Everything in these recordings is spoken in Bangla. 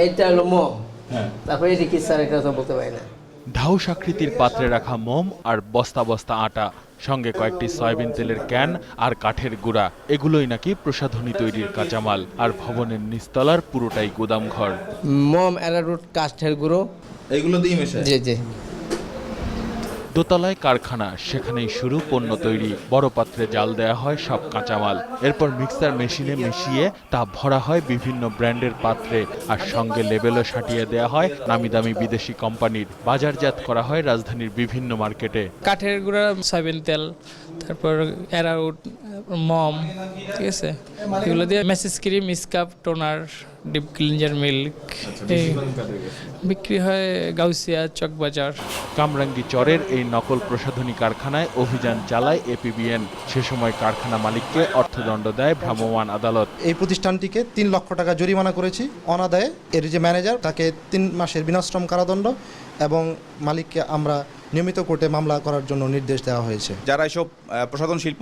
এইটা হলো মোম। তারপরে এটা কি স্যার, এটা তো বলতে পারি না। ঢাউস আকৃতির পাত্রে রাখা মোম আর বস্তা বস্তা আটা, সঙ্গে কয়েকটি সয়াবিন তেলের ক্যান আর কাঠের গুঁড়া, এগুলোই নাকি প্রসাধনী তৈরির কাঁচামাল। আর ভবনের নিচতলার পুরোটাই গুদামঘর। মোম, অ্যারারুট, কাঠের গুঁড়ো, এইগুলো দিয়ে মেশায়। জি জি। দোতলায় কারখানা, সেখানেই শুরু পণ্য তৈরি। বড় পাত্রে জাল দেয়া হয় সব কাঁচামাল, এরপর মিক্সার মেশিনে মিশিয়ে তা ভরা হয় বিভিন্ন ব্র্যান্ডের পাত্রে, আর সঙ্গে লেবেলও সাটিয়ে দেয়া হয় নামি দামি বিদেশি কোম্পানির। বাজারজাত করা হয় রাজধানীর বিভিন্ন মার্কেটে। কাঠের গুঁড়া, সয়াবিন তেল, তারপর অ্যারারুট, মম, ঠিক আছে, এগুলো দিয়ে massage cream, scrub, toner, deep cleanser, milk বিক্রি হয় গাউসিয়া, চকবাজার। কামরাঙ্গী চরের এই নকল প্রসাধনী কারখানায় অভিযান চালায় এপিবিএন। সে সময় কারখানা মালিককে অর্থদণ্ড দেয় ভ্রাম্যমাণ আদালত। এই প্রতিষ্ঠানটিকে ৩ লক্ষ টাকা জরিমানা করেছি অনাদায়ে। এর যে ম্যানেজার, তাকে ৩ মাসের বিনাশ্রম কারাদণ্ড এবং মালিককে আমরা নিয়মিত কোর্টে মামলা করার জন্য নির্দেশ দেওয়া হয়েছে। যারা এসব প্রসাধন শিল্প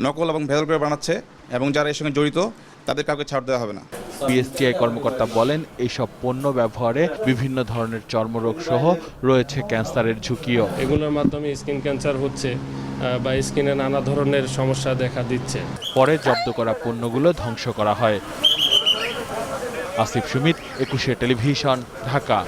নকল এবং ভেজাল করে বানাচ্ছে এবং যারা এর সঙ্গে জড়িত, তাদের কাউকে ছাড় দেওয়া হবে না। বিএসটিআই কর্মকর্তা বলেন, এইসব পণ্য ব্যবহারে বিভিন্ন ধরনের চর্মরোগ সহ রয়েছে ক্যান্সারের ঝুঁকিও। এগুলোর মাধ্যমে স্কিন ক্যান্সার হচ্ছে বা স্কিনে নানা ধরনের সমস্যা দেখা দিচ্ছে। পরে জব্দ করা পণ্যগুলো ধ্বংস করা হয়। আসিফ সুমিত, ২১ টেলিভিশন, ঢাকা।